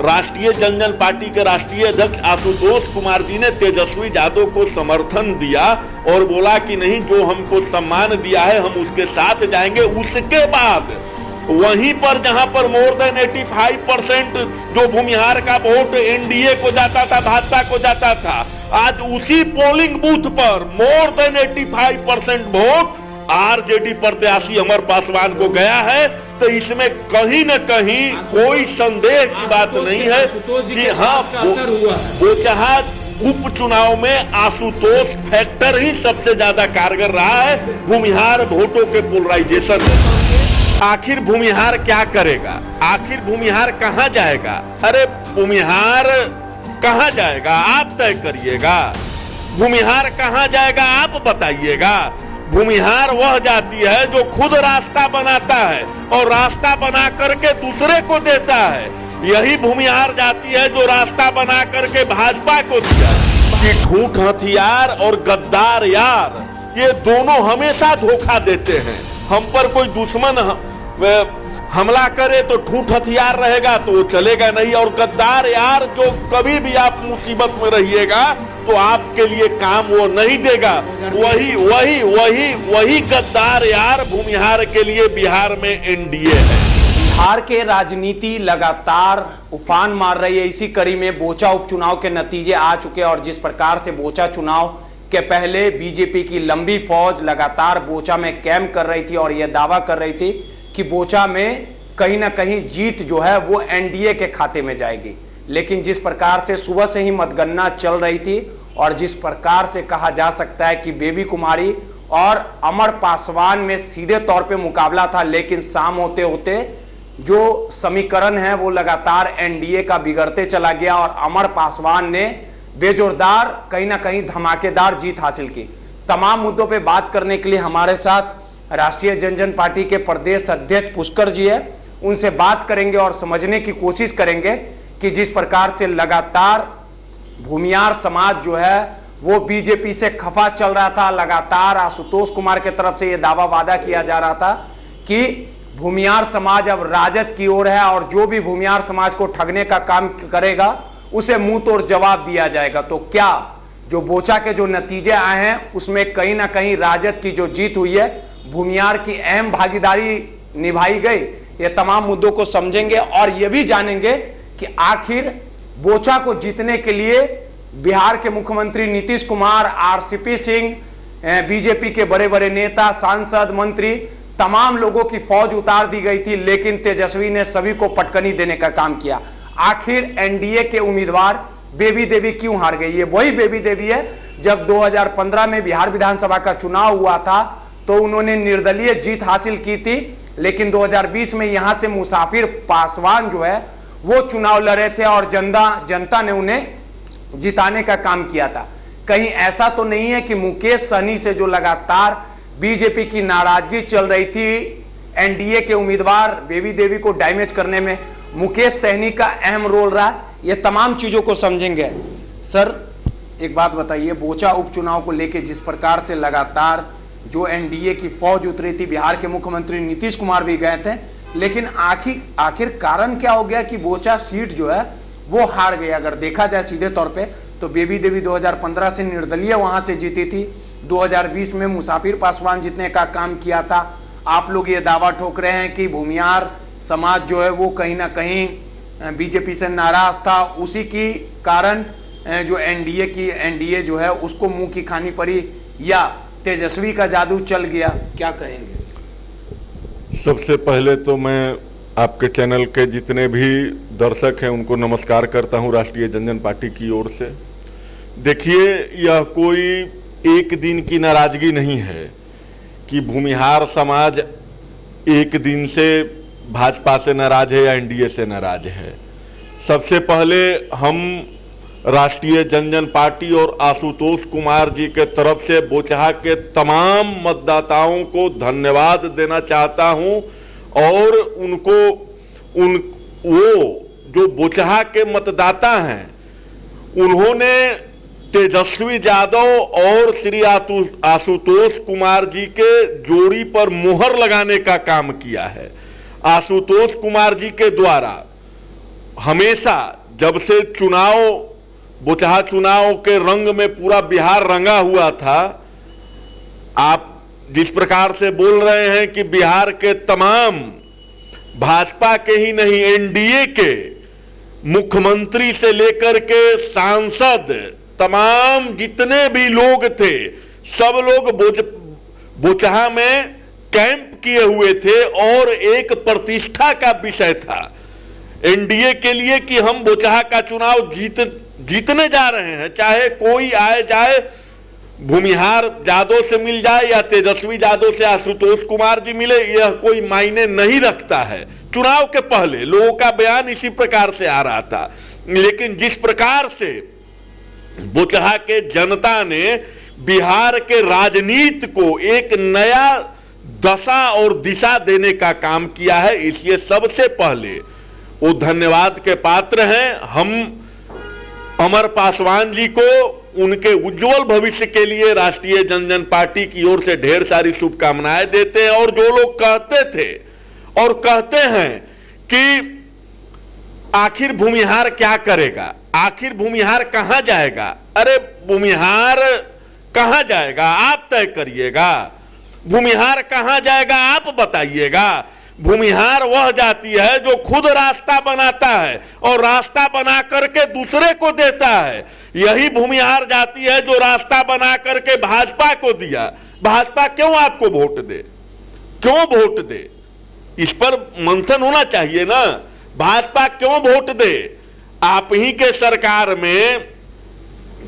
राष्ट्रीय जनजन पार्टी के राष्ट्रीय अध्यक्ष आशुतोष कुमार जी ने तेजस्वी यादव को समर्थन दिया और बोला कि नहीं, जो हमको सम्मान दिया है हम उसके साथ जाएंगे। उसके बाद वहीं पर जहां पर मोर देन 85% जो भूमिहार का वोट एनडीए को जाता था, भाजपा को जाता था, आज उसी पोलिंग बूथ पर मोर देन 85% वोट आरजेडी प्रत्याशी अमर पासवान को गया है। तो इसमें कहीं न कहीं कोई संदेह की बात नहीं है कि हाँ, बोचहा उपचुनाव में आशुतोष फैक्टर ही सबसे ज्यादा कारगर रहा है भूमिहार वोटों के पोलराइजेशन में। आखिर भूमिहार क्या करेगा? आखिर भूमिहार कहां जाएगा? अरे भूमिहार कहां जाएगा आप तय करिएगा। भूमिहार कहां जाएगा आप बताइएगा। भूमिहार वह जाति है जो खुद रास्ता बनाता है और रास्ता बना करके दूसरे को देता है। यही भूमिहार जाति है जो रास्ता बना करके भाजपा को दिया। कि ठूठ हथियार और गद्दार यार, ये दोनों हमेशा धोखा देते हैं। हम पर कोई दुश्मन हमला करे तो ठूठ हथियार रहेगा तो वो चलेगा नहीं, और गद्दार यार जो कभी भी आप मुसीबत में रहिएगा तो आपके लिए काम वो नहीं देगा। वही गद्दार यार भूमिहार के लिए बिहार में एनडीए है। बिहार के राजनीति लगातार उफान मार रही है। इसी कड़ी में बोचा उपचुनाव के नतीजे आ चुके हैं और जिस प्रकार से बोचा चुनाव के पहले बीजेपी की लंबी फौज लगातार बोचा में कैंप कर रही थी और यह दावा कर रही थी कि बोचा में कहीं ना कहीं जीत जो है वो एनडीए के खाते में जाएगी। लेकिन जिस प्रकार से सुबह से ही मतगणना चल रही थी और जिस प्रकार से कहा जा सकता है कि बेबी कुमारी और अमर पासवान में सीधे तौर पे मुकाबला था, लेकिन शाम होते होते जो समीकरण है वो लगातार एनडीए का बिगड़ते चला गया और अमर पासवान ने बेजोरदार कहीं ना कहीं धमाकेदार जीत हासिल की। तमाम मुद्दों पे बात करने के लिए हमारे साथ राष्ट्रीय जनजन पार्टी के प्रदेश अध्यक्ष पुष्कर जी है। उनसे बात करेंगे और समझने की कोशिश करेंगे कि जिस प्रकार से लगातार भूमिहार समाज जो है वो बीजेपी से खफा चल रहा था, लगातार आशुतोष कुमार के तरफ से यह दावा वादा किया जा रहा था कि भूमिहार समाज अब राजद की ओर है और जो भी भूमिहार समाज को ठगने का काम करेगा उसे मुंह तोड़ जवाब दिया जाएगा। तो क्या जो बोचा के जो नतीजे आए हैं उसमें कहीं ना कहीं राजद की जो जीत हुई है, भूमिहार की अहम भागीदारी निभाई गई? ये तमाम मुद्दों को समझेंगे और ये भी जानेंगे कि आखिर बोचा को जीतने के लिए बिहार के मुख्यमंत्री नीतीश कुमार, आरसीपी सिंह, बीजेपी के बड़े बड़े नेता, सांसद, मंत्री, तमाम लोगों की फौज उतार दी गई थी, लेकिन तेजस्वी ने सभी को पटकनी देने का काम किया। आखिर एनडीए के उम्मीदवार बेबी देवी क्यों हार गई? ये वही बेबी देवी है जब 2015 में बिहार विधानसभा का चुनाव हुआ था तो उन्होंने निर्दलीय जीत हासिल की थी, लेकिन 2020 में यहां से मुसाफिर पासवान जो है वो चुनाव लड़े थे और जनता ने उन्हें जिताने का काम किया था। कहीं ऐसा तो नहीं है कि मुकेश सहनी से जो लगातार बीजेपी की नाराजगी चल रही थी एनडीए के उम्मीदवार बेबी देवी को डैमेज करने में मुकेश सहनी का अहम रोल रहा? ये तमाम चीजों को समझेंगे। सर एक बात बताइए, बोचा उपचुनाव को लेकर जिस प्रकार से लगातार जो एनडीए की फौज उतरी थी, बिहार के मुख्यमंत्री नीतीश कुमार भी गए थे, लेकिन आखिर कारण क्या हो गया कि बोचा सीट जो है वो हार गई? अगर देखा जाए सीधे तौर पे तो बेबी देवी 2015 से निर्दलीय वहां से जीती थी, 2020 में मुसाफिर पासवान जीतने का काम किया था। आप लोग ये दावा ठोक रहे हैं कि भूमिहार समाज जो है वो कहीं ना कहीं बीजेपी से नाराज था, उसी की कारण जो एनडीए जो है उसको मुंह की खानी पड़ी, या तेजस्वी का जादू चल गया? क्या कहेंगे? सबसे पहले तो मैं आपके चैनल के जितने भी दर्शक हैं उनको नमस्कार करता हूं राष्ट्रीय जनजन पार्टी की ओर से। देखिए, यह कोई एक दिन की नाराजगी नहीं है कि भूमिहार समाज एक दिन से भाजपा से नाराज है या एनडीए से नाराज है। सबसे पहले हम राष्ट्रीय जनजन पार्टी और आशुतोष कुमार जी के तरफ से बोचहा के तमाम मतदाताओं को धन्यवाद देना चाहता हूं और वो जो बोचहा के मतदाता हैं उन्होंने तेजस्वी यादव और श्री आशुतोष कुमार जी के जोड़ी पर मुहर लगाने का काम किया है। आशुतोष कुमार जी के द्वारा हमेशा जब से चुनाव, बोचहा चुनाव के रंग में पूरा बिहार रंगा हुआ था, आप जिस प्रकार से बोल रहे हैं कि बिहार के तमाम भाजपा के ही नहीं, एनडीए के मुख्यमंत्री से लेकर के सांसद, तमाम जितने भी लोग थे, सब लोग बोचहा में कैंप किए हुए थे और एक प्रतिष्ठा का विषय था एनडीए के लिए कि हम बोचहा का चुनाव जीतने जा रहे हैं, चाहे कोई आए जाए, भूमिहार यादव से मिल जाए या तेजस्वी यादव से आशुतोष कुमार जी मिले, यह कोई मायने नहीं रखता है। चुनाव के पहले लोगों का बयान इसी प्रकार से आ रहा था, लेकिन जिस प्रकार से बोचहा के जनता ने बिहार के राजनीति को एक नया दशा और दिशा देने का काम किया है, इसलिए सबसे पहले वो धन्यवाद के पात्र हैं। हम अमर पासवान जी को उनके उज्जवल भविष्य के लिए राष्ट्रीय जनता पार्टी की ओर से ढेर सारी शुभकामनाएं देते हैं। और जो लोग कहते थे और कहते हैं कि आखिर भूमिहार क्या करेगा, आखिर भूमिहार कहां जाएगा, अरे भूमिहार कहां जाएगा आप तय करिएगा, भूमिहार कहां जाएगा आप बताइएगा। भूमिहार वह जाति है जो खुद रास्ता बनाता है और रास्ता बना करके दूसरे को देता है। यही भूमिहार जाति है जो रास्ता बना करके भाजपा को दिया। भाजपा क्यों आपको वोट दे, क्यों वोट दे, इस पर मंथन होना चाहिए ना। भाजपा क्यों वोट दे? आप ही के सरकार में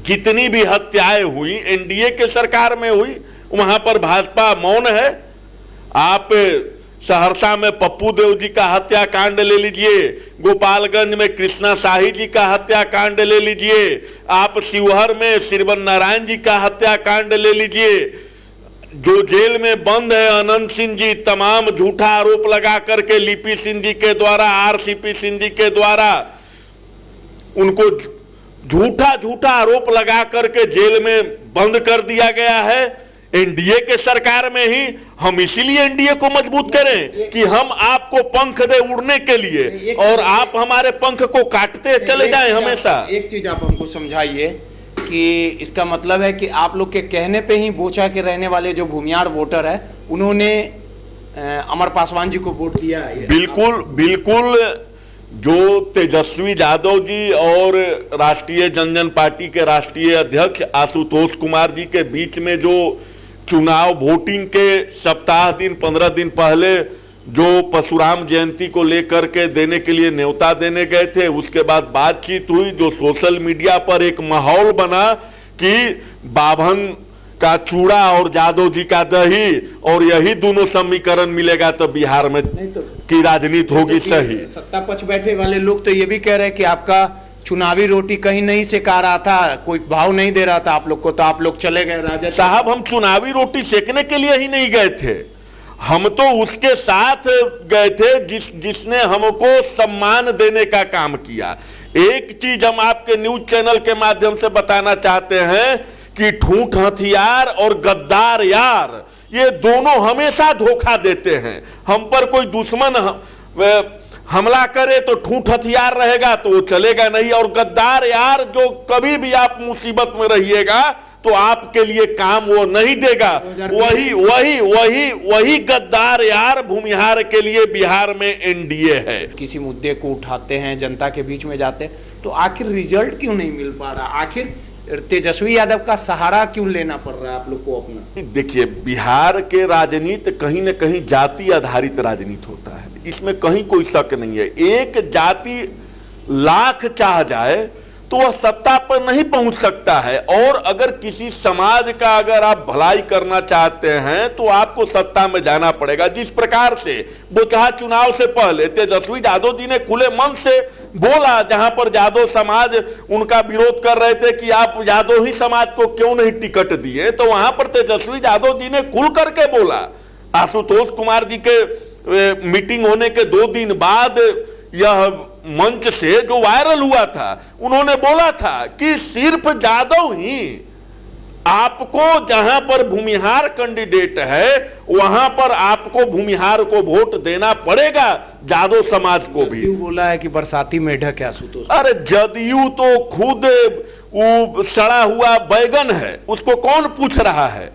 जितनी भी हत्याएं हुई एनडीए के सरकार में हुई, वहां पर भाजपा मौन है। आप सहरसा में पप्पू देव जी का हत्याकांड ले लीजिए, गोपालगंज में कृष्णा शाही जी का हत्याकांड ले लीजिए, आप शिवहर में श्रीवन नारायण जी का हत्याकांड ले लीजिए, जो जेल में बंद है अनंत सिंह जी, तमाम झूठा आरोप लगा करके लिपि सिंह जी के द्वारा, आरसीपी सिंह जी के द्वारा उनको झूठा आरोप लगा करके जेल में बंद कर दिया गया है एनडीए के सरकार में ही। हम इसीलिए एनडीए को मजबूत करें कि हम आपको पंख दे उड़ने के लिए और आप हमारे पंख को काटते चले जाएं हमेशा। एक चीज आप हमको समझाइए कि इसका मतलब है कि आप लोग के कहने पे ही बोचा के रहने वाले जो भूमिहार वोटर है उन्होंने अमर पासवान जी को वोट दिया है। बिल्कुल बिल्कुल, जो तेजस्वी यादव जी और राष्ट्रीय जनता पार्टी के राष्ट्रीय अध्यक्ष आशुतोष कुमार जी के बीच में जो चुनाव वोटिंग के सप्ताह दिन 15 दिन पहले जो परशुराम जयंती को लेकर के देने के लिए न्योता देने गए थे, उसके बाद बातचीत हुई, जो सोशल मीडिया पर एक माहौल बना कि बाभन का चूड़ा और यादव जी का दही, और यही दोनों समीकरण मिलेगा तो बिहार में की राजनीति होगी सही। सत्ता पक्ष बैठे वाले लोग तो ये भी कह रहे हैं कि आपका चुनावी रोटी कहीं नहीं सेका रहा था, कोई भाव नहीं दे रहा था आप लोग को, तो आप लोग चले गए। राजा साहब, हम चुनावी रोटी सेकने के लिए ही नहीं गए थे, हम तो उसके साथ गए थे जिसने हमको सम्मान देने का काम किया। एक चीज हम आपके न्यूज चैनल के माध्यम से बताना चाहते हैं कि ठूठ हथियार और गद्दार यार, ये दोनों हमेशा धोखा देते हैं। हम पर कोई दुश्मन हमला करे तो ठूठ हथियार रहेगा तो वो चलेगा नहीं, और गद्दार यार जो कभी भी आप मुसीबत में रहिएगा तो आपके लिए काम वो नहीं देगा। वही गद्दार यार भूमिहार के लिए बिहार में एनडीए है। किसी मुद्दे को उठाते हैं, जनता के बीच में जाते हैं, तो आखिर रिजल्ट क्यों नहीं मिल पा रहा? आखिर तेजस्वी यादव का सहारा क्यों लेना पड़ रहा है आप लोग को अपना? देखिए, बिहार के राजनीति कहीं न कहीं जाति आधारित राजनीति होता है, इसमें कहीं कोई शक नहीं है। एक जाति लाख चाह जाए तो वह सत्ता पर नहीं पहुंच सकता है, और अगर किसी समाज का अगर आप भलाई करना चाहते हैं तो आपको सत्ता में जाना पड़ेगा। जिस प्रकार से बोचहा चुनाव से पहले तेजस्वी यादव जी ने खुले मन से बोला, जहां पर यादव समाज उनका विरोध कर रहे थे कि आप यादव ही समाज को क्यों नहीं टिकट दिए, तो वहां पर तेजस्वी यादव जी ने खुल करके बोला। आशुतोष कुमार जी के मीटिंग होने के 2 दिन बाद यह मंच से जो वायरल हुआ था, उन्होंने बोला था कि सिर्फ यादव ही आपको जहां पर भूमिहार कैंडिडेट है वहां पर आपको भूमिहार को वोट देना पड़ेगा, जादव समाज को भी। बोला है कि बरसाती मेढक है आशुतोष। अरे जदयू तो खुद वो सड़ा हुआ बैगन है, उसको कौन पूछ रहा है?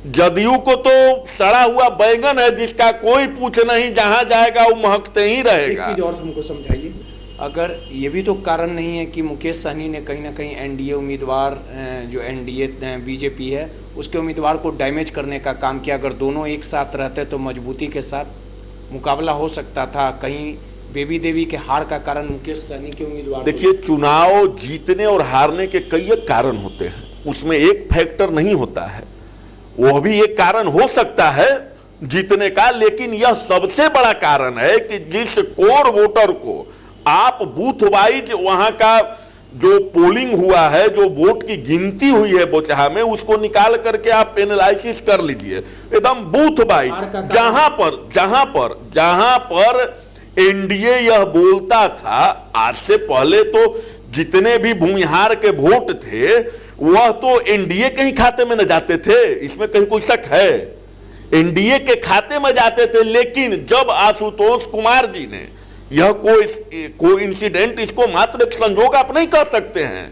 जदयू को तो सड़ा हुआ बैगन है जिसका कोई पूछ नहीं, जहां जाएगा वो महकते ही रहेगा। एक चीज और हमको समझाइए, अगर ये भी तो कारण नहीं है कि मुकेश सहनी ने कहीं ना कहीं एनडीए उम्मीदवार जो एनडीए बीजेपी है उसके उम्मीदवार को डैमेज करने का काम किया? अगर दोनों एक साथ रहते तो मजबूती के साथ मुकाबला हो सकता था। कहीं बेबी देवी के हार का कारण मुकेश सहनी के उम्मीदवार। देखिए, चुनाव जीतने और हारने के कई कारण होते हैं, उसमें एक फैक्टर नहीं होता है। वो भी एक कारण हो सकता है जीतने का, लेकिन यह सबसे बड़ा कारण है कि जिस कोर वोटर को आप बूथ वाइज वहां का जो पोलिंग हुआ है, जो वोट की गिनती हुई है बोचहा में, उसको निकाल करके आप एनालिसिस कर लीजिए एकदम बूथ वाइज। जहां पर एनडीए यह बोलता था, आज से पहले तो जितने भी भूमिहार के वोट थे वह तो एनडीए के ही खाते में न जाते थे, इसमें कहीं कोई शक है? एनडीए के खाते में जाते थे। लेकिन जब आशुतोष कुमार जी ने यह कोई इंसिडेंट, इसको मात्र एक संजोग आप नहीं कर सकते हैं,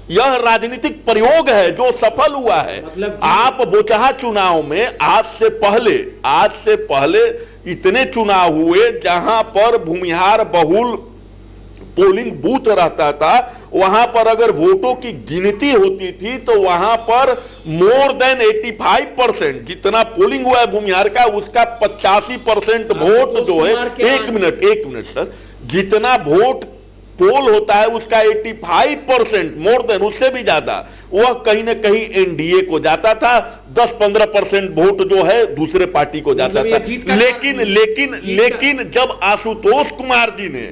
यह राजनीतिक प्रयोग है जो सफल हुआ है। मतलब आप बोचहा चुनाव में आज से पहले इतने चुनाव हुए जहां पर भूमिहार बहुल पोलिंग बूथ रहता था, वहां पर अगर वोटों की गिनती होती थी तो वहां पर मोर देन 85% जितना पोलिंग हुआ है भूमिहार का, उसका 85% वोट जो है, एक मिनट सर, जितना वोट पोल होता है उसका 85% मोर देन, उससे भी ज्यादा वह कहीं ना कहीं एनडीए को जाता था। 10-15% वोट जो है दूसरे पार्टी को जाता था। लेकिन जब आशुतोष कुमार जी ने,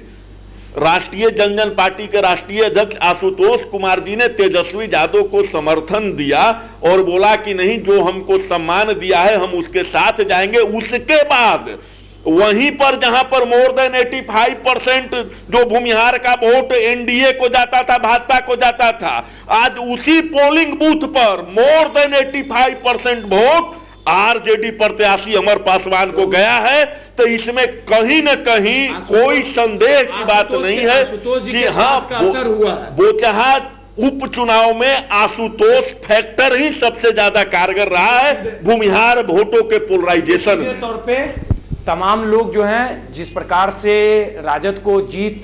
राष्ट्रीय जनजन पार्टी के राष्ट्रीय अध्यक्ष आशुतोष कुमार जी ने तेजस्वी यादव को समर्थन दिया और बोला कि नहीं, जो हमको सम्मान दिया है हम उसके साथ जाएंगे, उसके बाद वहीं पर जहां पर मोर देन 85% जो भूमिहार का वोट एनडीए को जाता था, भाजपा को जाता था, आज उसी पोलिंग बूथ पर मोर देन 85% वोट आरजेडी प्रत्याशी अमर पासवान को गया है। तो इसमें कहीं न कहीं कोई संदेह की बात नहीं है कि हाँ, बोचहा उपचुनाव में आशुतोष फैक्टर ही सबसे ज्यादा कारगर रहा है भूमिहार वोटों के पोलराइजेशन के तौर पे। तमाम लोग जो हैं, जिस प्रकार से राजद को जीत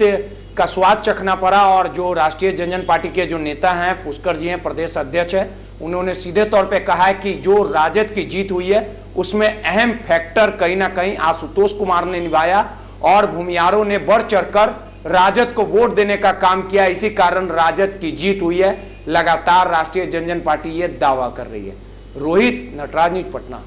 का स्वाद चखना पड़ा, और जो राष्ट्रीय जनजन पार्टी के जो नेता हैं, पुष्कर जी हैं, प्रदेश अध्यक्ष है, उन्होंने सीधे तौर पे कहा है कि जो राजद की जीत हुई है उसमें अहम फैक्टर कहीं ना कहीं आशुतोष कुमार ने निभाया और भूमिहारों ने बढ़ चढ़कर राजद को वोट देने का काम किया। इसी कारण राजद की जीत हुई है, लगातार राष्ट्रीय जनजन पार्टी ये दावा कर रही है। रोहित, नटराज न्यूज़, पटना।